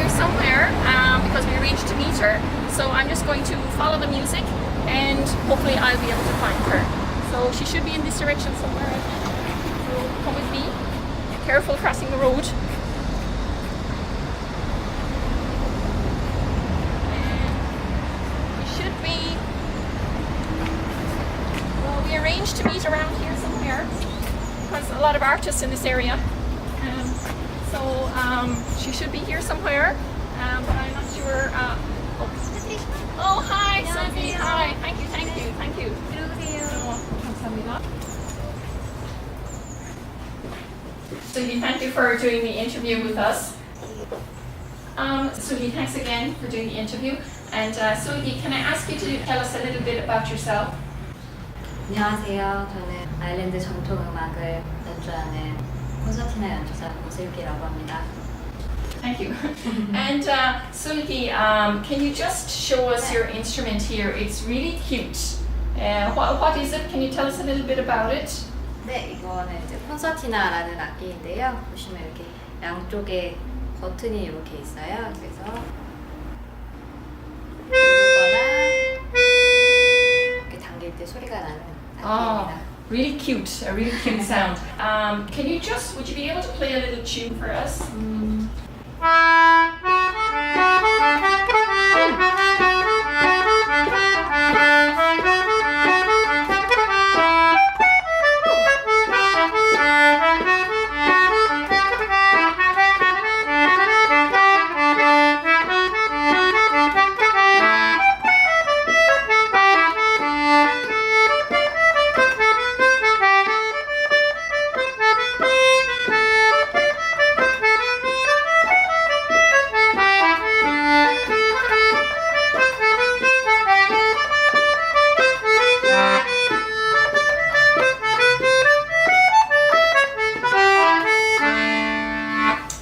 here somewhere because we arranged to meet her. So I'm just going to follow the music and hopefully I'll be able to find her. So she should be in this direction somewhere. So come with me. Careful crossing the road. We arranged to meet around here somewhere because a lot of artists in this area. She should be here somewhere, but I'm not sure. Oh, hi, Sophie. Hi. Thank you. 감사합니다. Sophie, thank you for doing the interview with us. Sophie, thanks again for doing the interview. And Sophie, can I ask you to tell us a little bit about yourself? 안녕하세요. 저는 아일랜드 전통음악을 연주하는 콘서티나 연주자 고슬기라고 합니다. Thank you. And Sulgi, can you just show us your instrument here? It's really cute. What is it? Can you tell us a little bit about it? 네, 이거는 이제 콘서티나라는 악기인데요. 보시면 이렇게 양쪽에 버튼이 이렇게 있어요. 그래서 누르거나 이렇게 당길 때 소리가 나는 악기입니다. Really cute, a really cute sound. Would you be able to play a little tune for us?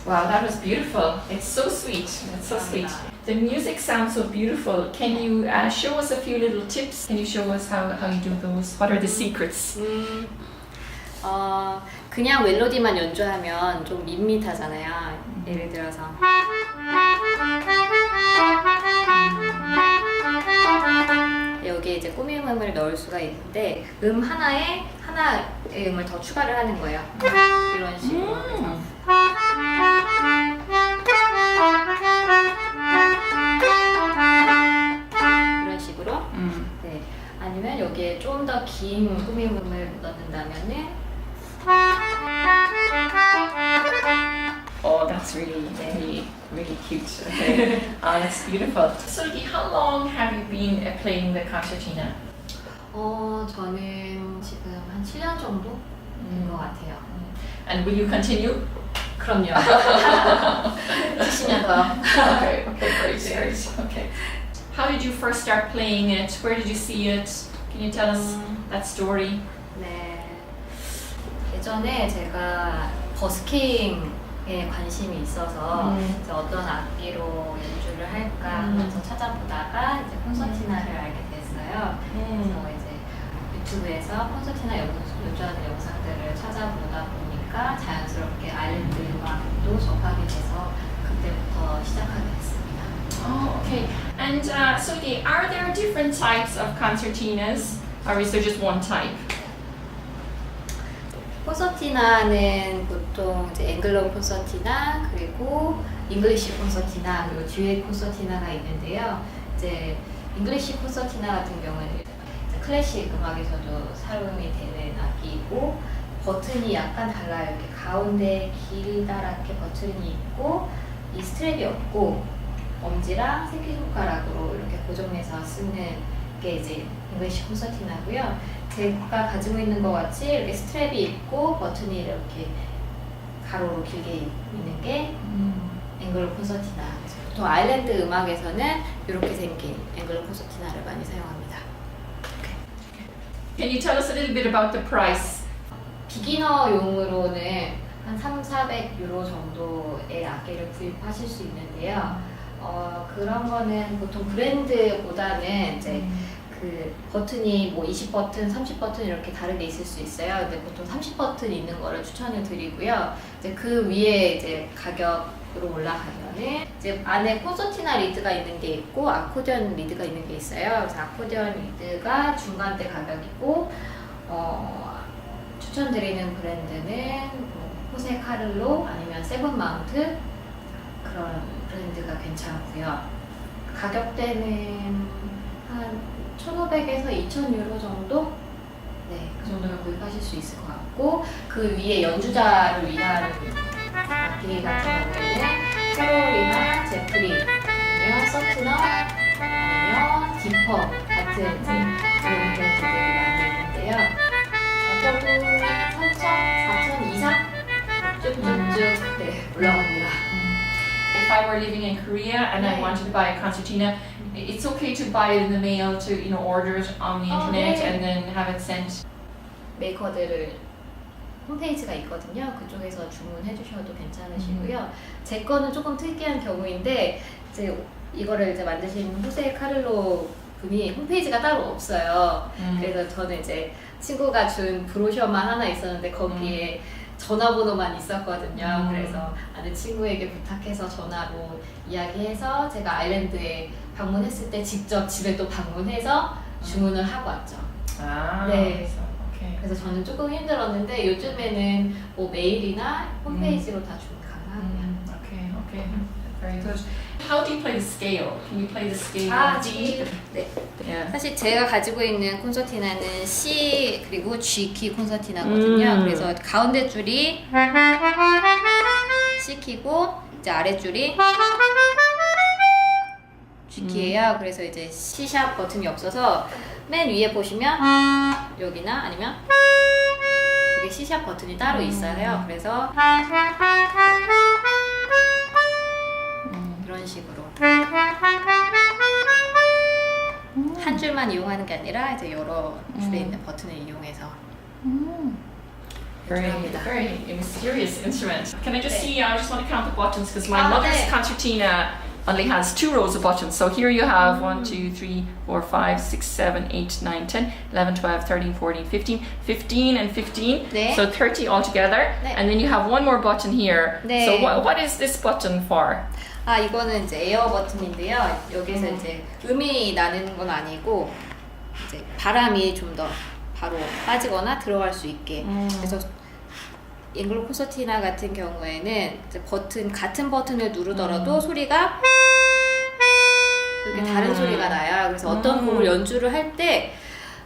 Wow, that was beautiful. It's so sweet. It's so sweet. The music sounds so beautiful. Can you show us a few little tips? Can you show us how you do those? What are the secrets? 그냥 멜로디만 연주하면 좀 밋밋하잖아요. 예를 들어서 여기에 이제 꾸밈음을 넣을 수가 있는데 하나의 음을 더 추가를 하는 거예요. 이런 식으로 해서 이런 식으로 네. 아니면 여기에 좀 더 긴 꾸밈음을 넣는다면은 Oh, that's really cute. Okay. That's beautiful. Sulgi, how long have you been playing the concertina? 저는 지금 한 7년 정도 된 것 같아요. And will you continue? 그럼요. 10년 더. Okay, great. Okay. How did you first start playing it? Where did you see it? Can you tell us that story? 네. 예전에 제가 버스킹에 관심이 있어서 이제 어떤 악기로 연주를 할까 하면서 찾아보다가 이제 콘서티나를 알게 됐어요. 그래서 이제 유튜브에서 콘서티나 연주하는 영상들을 찾아보다 보니까 자연스럽게 아일랜드 음악도 접하게 돼서 그때부터 시작하게 됐습니다. Oh, okay. And Sulgi, are there different types of concertinas, or is there just one type? 콘서티나는 보통 이제 앵글로 콘서티나 그리고 잉글리시 콘서티나 그리고 듀엣 콘서티나가 있는데요. 이제 잉글리시 콘서티나 같은 경우는 클래식 음악에서도 사용이 되는 악기이고 버튼이 약간 달라요. 이렇게 가운데 길다랗게 버튼이 있고 이 스트랩이 없고 엄지랑 새끼손가락으로 이렇게 고정해서 쓰는 게 이제 잉글리시 콘서티나고요. 제가 가지고 있는 것 같이 이렇게 스트랩이 있고 버튼이 이렇게 가로로 길게 있는 게 앵글로 콘서티나. 보통 아일랜드 음악에서는 이렇게 생긴 앵글로 콘서티나를 많이 사용합니다. Can you tell us a little bit about the price? 비기너용으로는 한 300~400 정도의 악기를 구입하실 수 있는데요. 그런 거는 보통 브랜드보다는 이제 그 버튼이 뭐 20버튼, 30버튼 이렇게 다르게 있을 수 있어요. 근데 보통 30버튼 있는 거를 추천을 드리고요. 이제 그 위에 이제 가격 올라가면은 이제 안에 콘서티나 리드가 있는 게 있고 아코디언 리드가 있는 게 있어요. 그래서 아코디언 리드가 중간대 가격이고 추천드리는 브랜드는 호세 카를로 아니면 세븐마운트 그런 브랜드가 괜찮고요. 가격대는 한 1,500에서 2,000유로 정도? 네, 그 정도면 구입하실 수 있을 것 같고 그 위에 연주자를 위한 악기 같은 경우에는 캐롤이나 제프리 아니면 서트너 아니면 디퍼 같은 이런 브랜드들이 많이 있는데요. 적어도 3,000, 4,000 이상 쭉쭉쭉 네, 올라갑니다. If I were living in Korea and I wanted to buy a concertina, it's okay to buy it in the mail to order it on the internet 네. and then have it sent. 메이커들을 홈페이지가 있거든요. 그쪽에서 주문해 주셔도 괜찮으시고요. 제 거는 조금 특이한 경우인데 이제 이거를 이제 만드신 호세 카를로 분이 홈페이지가 따로 없어요. 그래서 저는 이제 친구가 준 브로셔만 하나 있었는데 거기에 전화번호만 있었거든요. 그래서 아는 친구에게 부탁해서 전화로 이야기해서 제가 아일랜드에 방문했을 때 직접 집에 또 방문해서 주문을 하고 왔죠. Ah, 네. so, okay. 그래서 저는 조금 힘들었는데 요즘에는 뭐 메일이나 홈페이지로 다 주문 가능하고요. Okay, okay. Very good. How do you play the scale? Can you play the scale D? 네. Yeah. 사실 제가 가지고 있는 콘서티나는 C 그리고 G 키 콘서티나거든요. 그래서 가운데 줄이 C 키고 이제 아래 줄이 G 키예요. 그래서 이제 C 샵 버튼이 없어서 맨 위에 보시면 여기나 아니면 여기 C 샵 버튼이 따로 있어요. 그래서 이런 식으로 한 줄만 이용하는 게 아니라 이제 여러 줄에 있는 버튼을 이용해서 Very, 감사합니다. very mysterious instrument. Can I just 네. see? I just want to count the buttons because my 아, mother's 네. concertina only has 2 rows of buttons. So here you have 1, 2, 3, 4, 5, 6, 7, 8, 9, 10, 11, 12, 13, 14, 15, 15 and 15. 네. So 30 altogether. 네. And then you have one more button here. 네. So what is this button for? 아 이거는 이제 에어 버튼인데요. 여기서 이제 음이 나는 건 아니고 이제 바람이 좀 더 바로 빠지거나 들어갈 수 있게. 그래서 앵글로 콘서티나 같은 경우에는 이제 버튼 같은 버튼을 누르더라도 소리가 이렇게 다른 소리가 나요. 그래서 어떤 곡을 연주를 할 때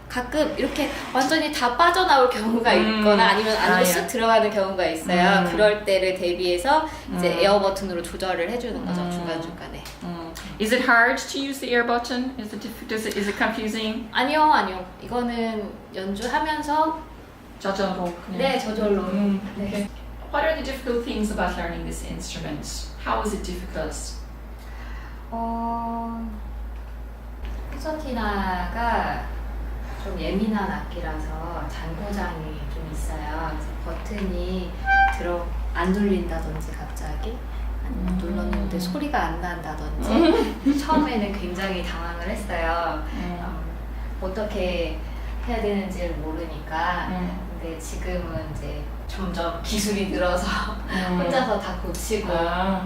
가끔 이렇게 완전히 다 빠져나올 경우가 있거나 아니면 안으로 쓱 들어가는 경우가 있어요. 그럴 때를 대비해서 이제 에어 버튼으로 조절을 해주는 거죠. 중간중간에. Is it hard to use the air button? Is it confusing? 아니요. 이거는 연주하면서 저절로 그냥. 네, 저절로. Okay. What are the difficult things about learning this instrument? How is it difficult? 콘서티나가 좀 예민한 악기라서 잔고장이 좀 있어요. 그래서 버튼이 안 눌린다든지 갑자기 아니면 눌렀는데 소리가 안 난다든지 처음에는 굉장히 당황을 했어요. 어떻게 해야 되는지를 모르니까 근데 지금은 이제 점점 기술이 늘어서 혼자서 다 고치고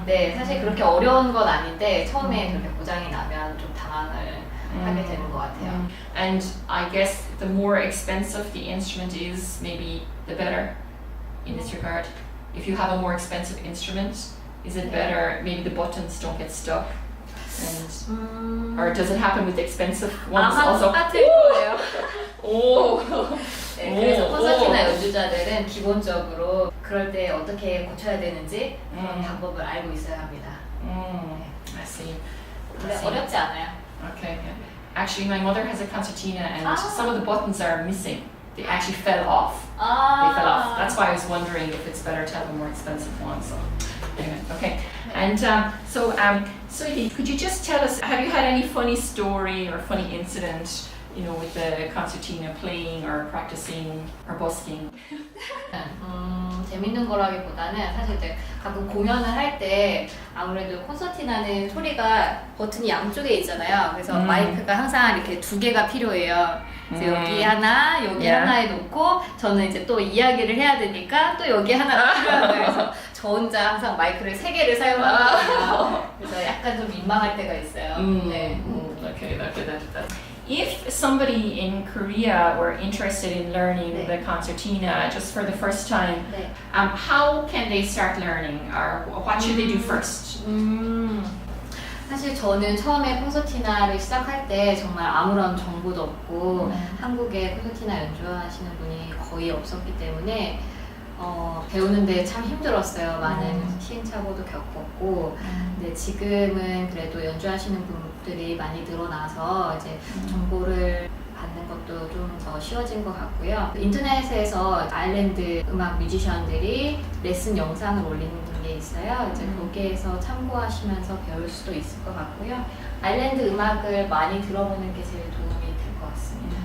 네 사실 그렇게 어려운 건 아닌데 처음에 그렇게 고장이 나면 좀 당황을 하게 되는 것 같아요. And I guess the more expensive the instrument is, maybe the better in this regard. If you have a more expensive instrument, is it better? Maybe the buttons don't get stuck. And or does it happen with the expensive ones also? 똑같을 거예요. 오. 네, 그래서 오, 콘서티나 오. 연주자들은 기본적으로 그럴 때 어떻게 고쳐야 되는지 그런 방법을 알고 있어야 합니다. I see. 근데 어렵지 않아요. Okay. Yeah. Actually, my mother has a concertina, and some of the buttons are missing. They actually fell off. They fell off. That's why I was wondering if it's better to have a more expensive one. So, anyway, okay. And Sophie, could you just tell us, have you had any funny story or funny incident, with the concertina playing or practicing or busking? 재밌는 거라기보다는 사실 이제 가끔 공연을 할 때 아무래도 콘서티나는 소리가 버튼이 양쪽에 있잖아요. 그래서 마이크가 항상 이렇게 두 개가 필요해요. 그래서 여기 하나, 여기 하나에 놓고 저는 이제 또 이야기를 해야 되니까 또 여기 하나가 필요한 거예요. 그래서 저 혼자 항상 마이크를 세 개를 사용하거든요. 그래서 약간 좀 민망할 때가 있어요. 네. Okay, that. If somebody in Korea were interested in learning 네. the concertina just for the first time, 네. how can they start learning, or what should they do first? 사실 저는 처음에 콘서티나를 시작할 때 정말 아무런 정보도 없고 한국에 콘서티나 연주하시는 분이 거의 없었기 때문에 배우는데 참 힘들었어요. 많은 시행착오도 겪었고 근데 지금은 그래도 연주하시는 분들이 많이 늘어나서 이제 정보를 받는 것도 좀 더 쉬워진 것 같고요. 인터넷에서 아일랜드 음악 뮤지션들이 레슨 영상을 올리는 게 있어요. 이제 거기에서 참고하시면서 배울 수도 있을 것 같고요. 아일랜드 음악을 많이 들어보는 게 제일 도움이 될 것 같습니다.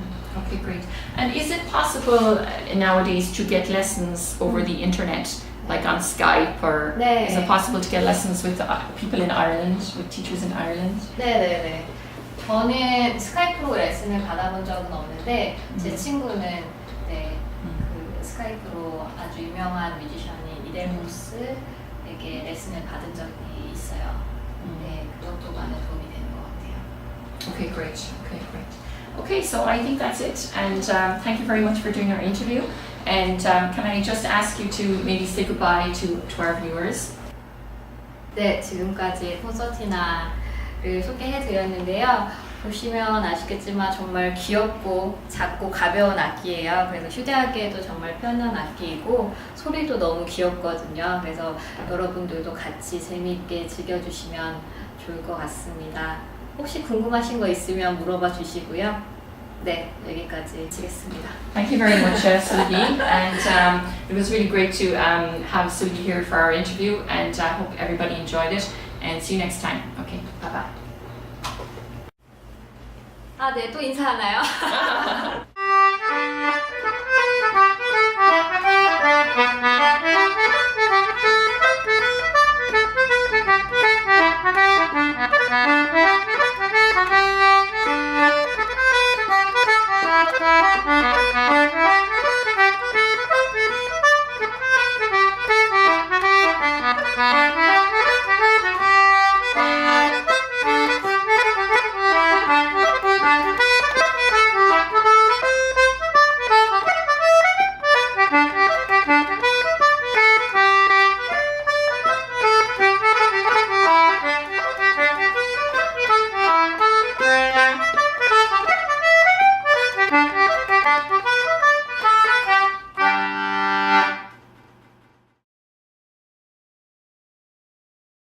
Okay, great. And is it possible nowadays to get lessons over the internet, like on Skype, or 네. is it possible to get lessons with people in Ireland, with teachers in Ireland? 네네네. 저는 스카이프로 레슨을 받아본 적은 없는데 제 친구는 네, 그 스카이프로 아주 유명한 뮤지션인 이델모스에게 레슨을 받은 적이 있어요. 네, 그것도 많은 도움이 되는 것 같아요. Okay, great. Okay, great. Okay, so I think that's it. And thank you very much for doing our interview. And can I just ask you to maybe say goodbye to our viewers? 네, 지금까지 콘서티나를 소개해 드렸는데요. 보시면 아시겠지만 정말 귀엽고 작고 가벼운 악기예요. 그래서 휴대하기에도 정말 편한 악기이고 소리도 너무 귀엽거든요. 그래서 여러분들도 같이 재미있게 즐겨주시면 좋을 것 같습니다. 혹시 궁금하신 거 있으면 물어봐 주시고요. 네, 여기까지 마치겠습니다. Thank you very much, Sugi. And it was really great to have Sugi here for our interview. And I hope everybody enjoyed it. And see you next time. Okay, bye bye. 아, 네, 또 인사하나요?